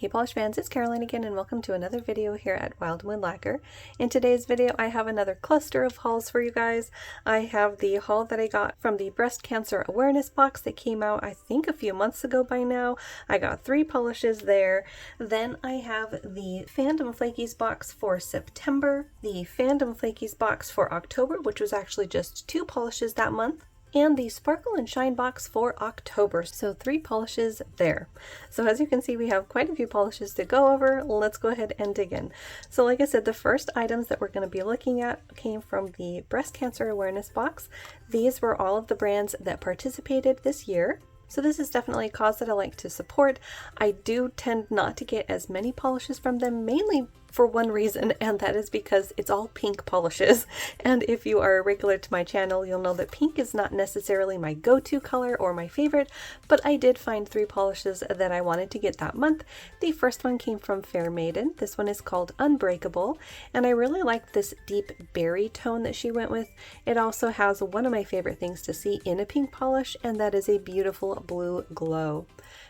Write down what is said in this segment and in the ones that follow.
Hey polish fans, it's Caroline again and welcome to another video here at Wild Wind Lacquer. In today's video I have another cluster of hauls for you guys. I have the haul that I got from the breast cancer awareness box that came out I think a few months ago by now. I got 3 polishes there. Then I have the Fandom Flakies box for September, the Fandom Flakies box for October, which was actually just 2 polishes that month, and the Sparkle and Shine box for October. So 3 polishes there. So as you can see, we have quite a few polishes to go over. Let's go ahead and dig in. So like I said, the first items that we're going to be looking at came from the breast cancer awareness box. These were all of the brands that participated this year. So this is definitely a cause that I like to support. I do tend not to get as many polishes from them, mainly for one reason, and that is because it's all pink polishes. And if you are a regular to my channel, you'll know that pink is not necessarily my go-to color or my favorite, but I did find 3 polishes that I wanted to get that month. The first one came from Fair Maiden. This one is called Unbreakable, and I really like this deep berry tone that she went with. It also has one of my favorite things to see in a pink polish, and that is a beautiful blue glow.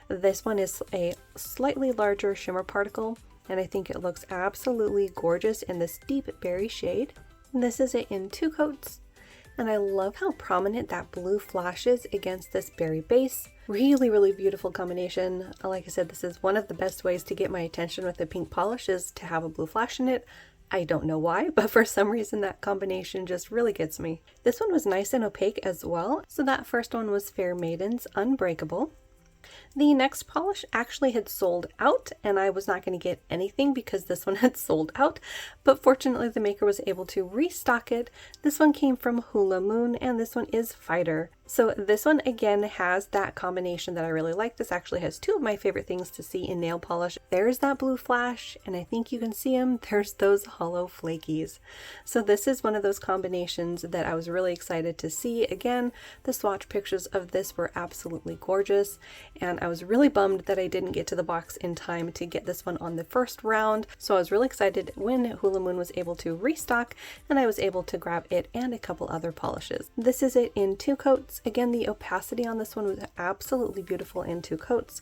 This one is a slightly larger shimmer particle, and I think it looks absolutely gorgeous in this deep berry shade. This is it in 2 coats, and I love how prominent that blue flashes against this berry base. Really beautiful combination. Like I said, this is one of the best ways to get my attention with a pink polish, is to have a blue flash in it. I don't know why, but for some reason that combination just really gets me. This one was nice and opaque as well. So that first one was Fair Maiden's Unbreakable. The next polish actually had sold out, and I was not going to get anything because this one had sold out, but fortunately the maker was able to restock it. This one came from Hula Moon, and this one is Fighter. So this one again has that combination that I really like. This actually has 2 of my favorite things to see in nail polish. There's that blue flash, and I think you can see them. There's those hollow flakies. So this is one of those combinations that I was really excited to see. Again, the swatch pictures of this were absolutely gorgeous, and I was really bummed that I didn't get to the box in time to get this one on the first round. So I was really excited when Hula Moon was able to restock, and I was able to grab it and a couple other polishes. This is it in 2 coats. Again, the opacity on this one was absolutely beautiful in 2 coats.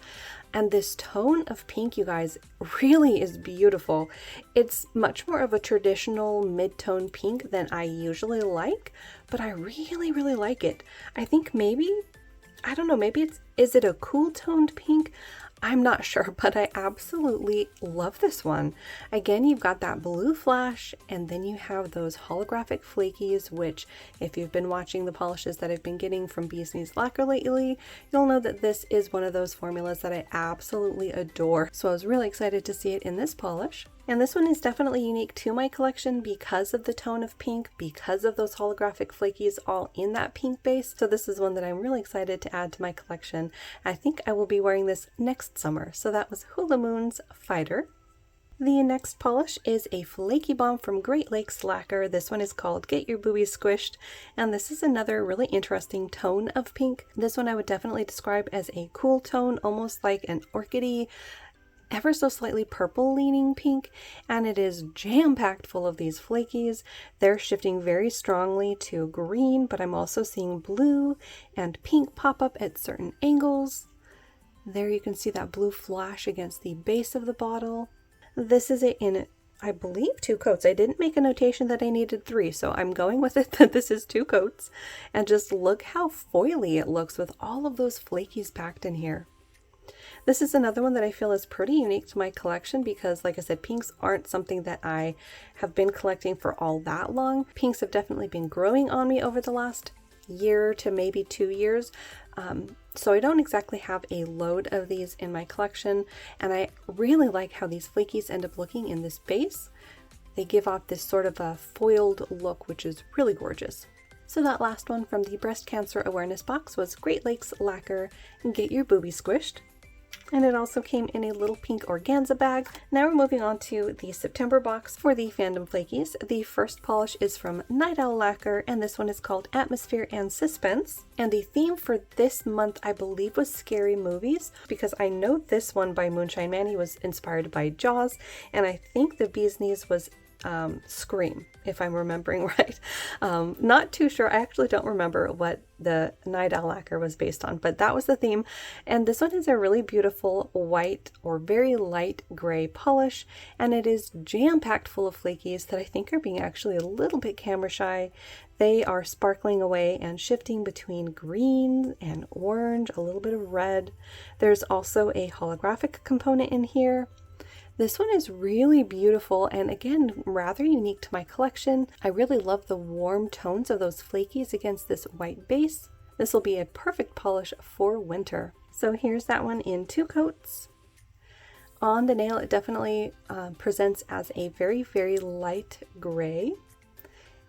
And this tone of pink, you guys, really is beautiful. It's much more of a traditional mid-tone pink than I usually like, but I really like it. I think maybe, I don't know, maybe is it a cool toned pink? I'm not sure, but I absolutely love this one. Again, you've got that blue flash, and then you have those holographic flakies, which if you've been watching the polishes that I've been getting from Bee's Knees Lacquer lately, you'll know that this is one of those formulas that I absolutely adore. So I was really excited to see it in this polish. And this one is definitely unique to my collection because of the tone of pink, because of those holographic flakies all in that pink base. So this is one that I'm really excited to add to my collection. I think I will be wearing this next summer. So that was Hula Moon's Fighter. The next polish is a Flaky Bomb from Great Lakes Lacquer. This one is called Get Your Boobies Squished, and this is another really interesting tone of pink. This one I would definitely describe as a cool tone, almost like an orchidy, ever so slightly purple leaning pink, and it is jam-packed full of these flakies. They're shifting very strongly to green, but I'm also seeing blue and pink pop up at certain angles. There you can see that blue flash against the base of the bottle. This is it in, I believe, 2 coats. I didn't make a notation that I needed 3, so I'm going with it that this is 2 coats. And just look how foily it looks with all of those flakies packed in here. This is another one that I feel is pretty unique to my collection because, like I said, pinks aren't something that I have been collecting for all that long. Pinks have definitely been growing on me over the last year to maybe 2 years. So I don't exactly have a load of these in my collection, and I really like how these flakies end up looking in this base. They give off this sort of a foiled look, which is really gorgeous. So that last one from the breast cancer awareness box was Great Lakes Lacquer Get Your Boobies Squished. And it also came in a little pink organza bag. Now we're moving on to the September box for the Fandom Flakies. The first polish is from Night Owl Lacquer, and this one is called Atmosphere and Suspense. And the theme for this month, I believe, was scary movies, because I know this one by Moonshine Manny was inspired by Jaws, and I think the Bee's Knees was Scream, if I'm remembering right. Not too sure. I actually don't remember what the Night Owl lacquer was based on, but that was the theme. And this one is a really beautiful white or very light gray polish, and it is jam-packed full of flakies that I think are being actually a little bit camera shy. They are sparkling away and shifting between green and orange, a little bit of red. There's also a holographic component in here. This one is really beautiful and again, rather unique to my collection. I really love the warm tones of those flakies against this white base. This will be a perfect polish for winter. So here's that one in 2 coats. On the nail, it definitely presents as a very, very light gray.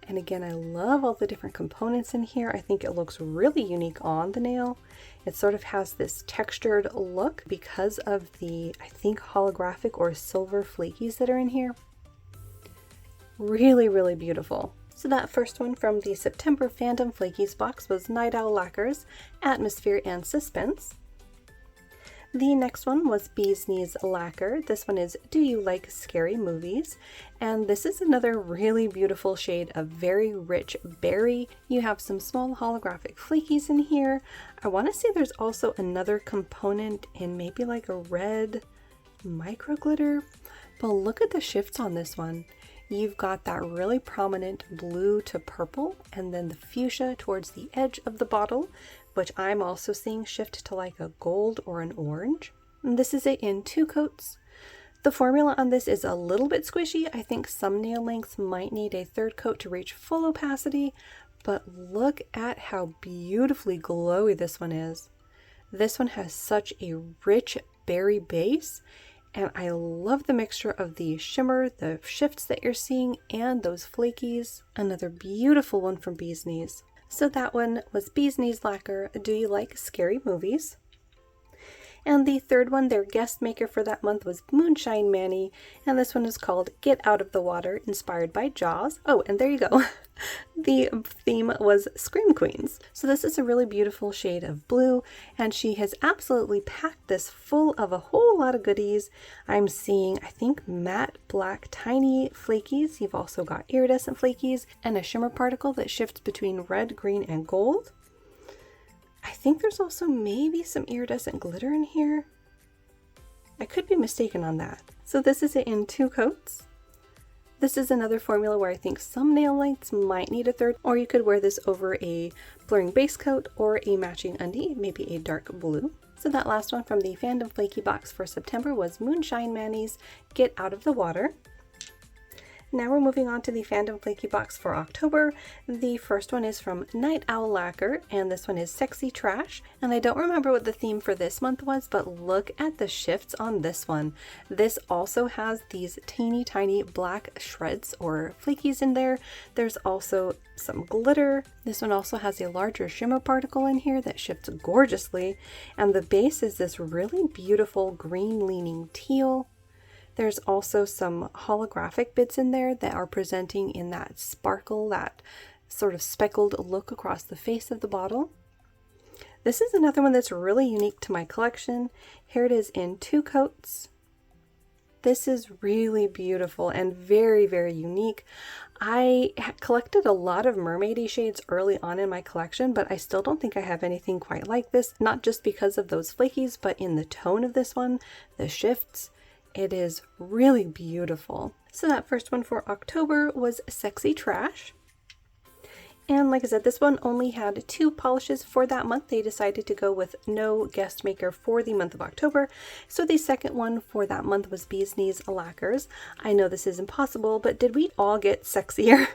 And again, I love all the different components in here. I think it looks really unique on the nail. It sort of has this textured look because of the, I think, holographic or silver flakies that are in here. Really, really beautiful. So that first one from the September Fandom Flakies box was Night Owl Lacquers, Atmosphere and Suspense. The next one was Bee's Knees Lacquer. This one is Do You Like Scary Movies? And this is another really beautiful shade of very rich berry. You have some small holographic flakies in here. I want to say there's also another component in maybe like a red micro glitter. But look at the shifts on this one. You've got that really prominent blue to purple and then the fuchsia towards the edge of the bottle, which I'm also seeing shift to like a gold or an orange. And this is it in 2 coats. The formula on this is a little bit squishy. I think some nail lengths might need a 3rd coat to reach full opacity, but look at how beautifully glowy this one is. This one has such a rich berry base, and I love the mixture of the shimmer, the shifts that you're seeing, and those flakies. Another beautiful one from Bee's Knees. So that one was Bee's Knees Lacquer, Do You Like Scary Movies? And the third one, their guest maker for that month, was Moonshine Manny, and this one is called Get Out of the Water, inspired by Jaws. Oh, and there you go. The theme was Scream Queens. So this is a really beautiful shade of blue, and she has absolutely packed this full of a whole lot of goodies. I'm seeing, I think, matte black tiny flakies. You've also got iridescent flakies and a shimmer particle that shifts between red, green, and gold. I think there's also maybe some iridescent glitter in here. I could be mistaken on that. So this is it in 2 coats. This is another formula where I think some nail lengths might need a 3rd, or you could wear this over a blurring base coat or a matching undie, maybe a dark blue. So that last one from the Fandom Flaky box for September was Moonshine Manny's Get Out of the Water. Now we're moving on to the Fandom Flaky box for October. The first one is from Night Owl Lacquer, and this one is Sexy Trash. And I don't remember what the theme for this month was, but look at the shifts on this one. This also has these teeny tiny black shreds or flakies in there. There's also some glitter. This one also has a larger shimmer particle in here that shifts gorgeously. And the base is this really beautiful green leaning teal. There's also some holographic bits in there that are presenting in that sparkle, that sort of speckled look across the face of the bottle. This is another one that's really unique to my collection. Here it is in 2 coats. This is really beautiful and very, very unique. I collected a lot of mermaidy shades early on in my collection, but I still don't think I have anything quite like this, not just because of those flakies, but in the tone of this one, the shifts. It is really beautiful. So that first one for October was Sexy Trash. And like I said, this one only had 2 polishes for that month. They decided to go with no guest maker for the month of October. So the second one for that month was Bee's Knees Lacquers. I know this is impossible, but did we all get sexier?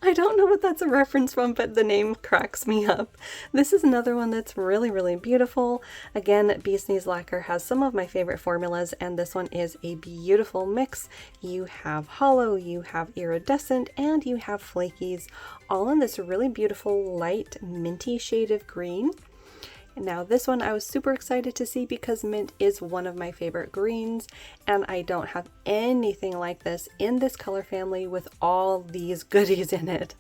I don't know what that's a reference from, but the name cracks me up. This is another one that's really, really beautiful. Again, Bee's Knees Lacquer has some of my favorite formulas, and this one is a beautiful mix. You have hollow, you have iridescent, and you have flakies, all in this really beautiful light minty shade of green. Now this one I was super excited to see because mint is one of my favorite greens, and I don't have anything like this in this color family with all these goodies in it.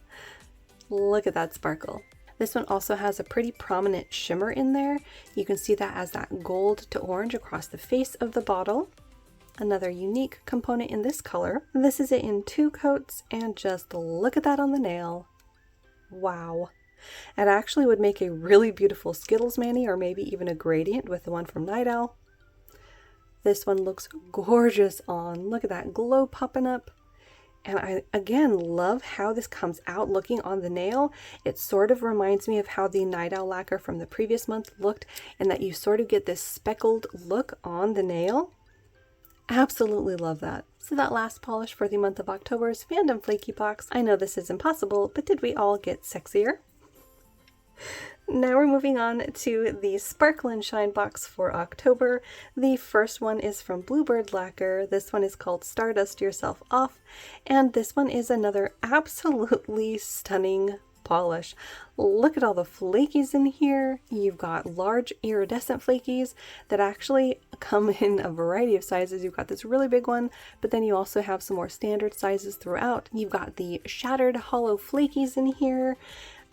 Look at that sparkle. This one also has a pretty prominent shimmer in there. You can see that as that gold to orange across the face of the bottle. Another unique component in this color. This is it in 2 coats, and just look at that on the nail. Wow. It actually would make a really beautiful Skittles mani, or maybe even a gradient with the one from Night Owl. This one looks gorgeous on. Look at that glow popping up. And I, again, love how this comes out looking on the nail. It sort of reminds me of how the Night Owl lacquer from the previous month looked, and that you sort of get this speckled look on the nail. Absolutely love that. So that last polish for the month of October is Fandom Flakies Box. I know this is impossible, but did we all get sexier? Now we're moving on to the Sparkle and Shine box for October. The first one is from Bluebird Lacquer. This one is called Stardust Yourself Off, and this one is another absolutely stunning polish. Look at all the flakies in here. You've got large iridescent flakies that actually come in a variety of sizes. You've got this really big one, but then you also have some more standard sizes throughout. You've got the shattered hollow flakies in here.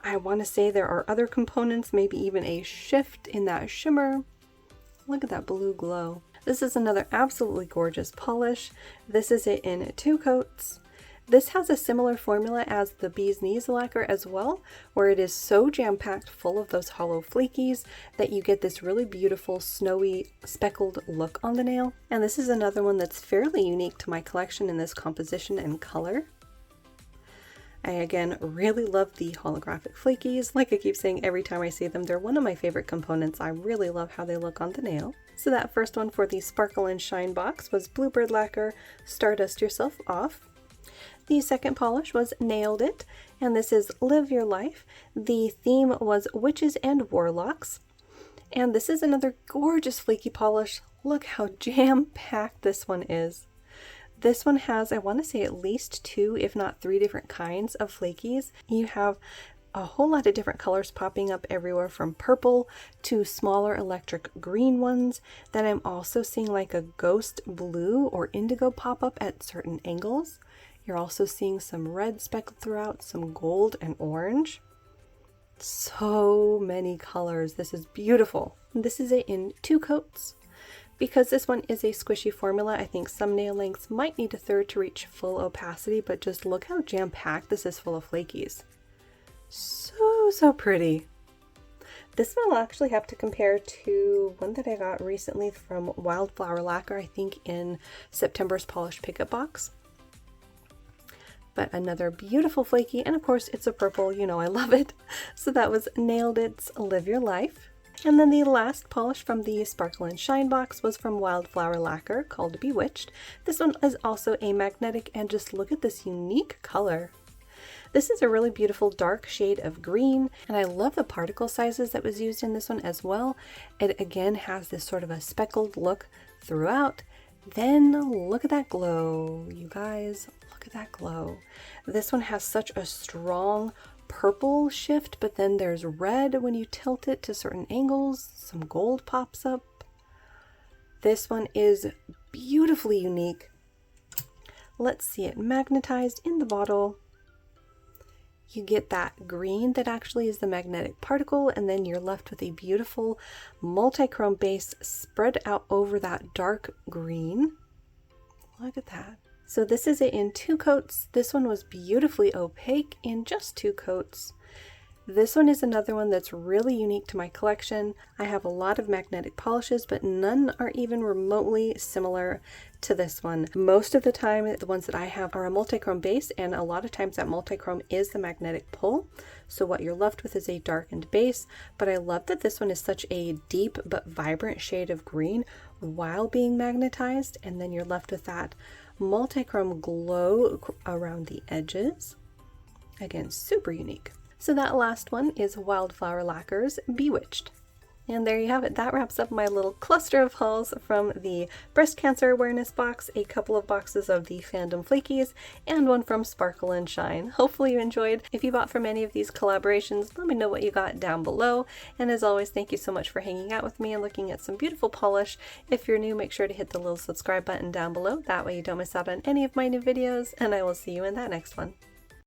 I want to say there are other components, maybe even a shift in that shimmer. Look at that blue glow. This is another absolutely gorgeous polish. This is it in 2 coats. This has a similar formula as the Bee's Knees lacquer as well, where it is so jam-packed full of those hollow flakies that you get this really beautiful snowy speckled look on the nail. And this is another one that's fairly unique to my collection in this composition and color. I again really love the holographic flakies. Like I keep saying every time I see them, they're one of my favorite components. I really love how they look on the nail. So that first one for the Sparkle and Shine box was Bluebird Lacquer Stardust Yourself Off. The second polish was Nailed It, and this is Live Your Life. The theme was Witches and Warlocks. And this is another gorgeous flaky polish. Look how jam-packed this one is. This one has, I want to say, at least 2, if not 3 different kinds of flakies. You have a whole lot of different colors popping up everywhere, from purple to smaller electric green ones. Then I'm also seeing like a ghost blue or indigo pop up at certain angles. You're also seeing some red speckled throughout, some gold and orange. So many colors. This is beautiful. This is it in 2 coats. Because this one is a squishy formula, I think some nail lengths might need a third to reach full opacity, but just look how jam-packed this is full of flakies. So pretty. This one I'll actually have to compare to one that I got recently from Wildflower Lacquer, I think in September's Polished Pickup box. But another beautiful flaky, and of course it's a purple, you know I love it. So that was Nailed It's Live Your Life. And then the last polish from the Sparkle and Shine box was from Wildflower Lacquer, called Bewitched. This one is also a magnetic, and just look at this unique color. This is a really beautiful dark shade of green, and I love the particle sizes that was used in this one as well. It again has this sort of a speckled look throughout. Then look at that glow, you guys, look at that glow. This one has such a strong purple shift, but then there's red when you tilt it to certain angles. Some gold pops up. This one is beautifully unique. Let's see it magnetized in the bottle. You get that green that actually is the magnetic particle, and then you're left with a beautiful multi-chrome base spread out over that dark green. Look at that. So this is it in 2 coats. This one was beautifully opaque in just 2 coats. This one is another one that's really unique to my collection. I have a lot of magnetic polishes, but none are even remotely similar to this one. Most of the time, the ones that I have are a multi-chrome base, and a lot of times that multi-chrome is the magnetic pull. So what you're left with is a darkened base, but I love that this one is such a deep but vibrant shade of green while being magnetized, and then you're left with that multi-chrome glow around the edges. Again, super unique. So that last one is Wildflower Lacquer's Bewitched. And there you have it. That wraps up my little cluster of hauls from the breast cancer awareness box, a couple of boxes of the Fandom Flakies, and one from Sparkle and Shine. Hopefully you enjoyed. If you bought from any of these collaborations, let me know what you got down below. And as always, thank you so much for hanging out with me and looking at some beautiful polish. If you're new, make sure to hit the little subscribe button down below. That way you don't miss out on any of my new videos, and I will see you in that next one.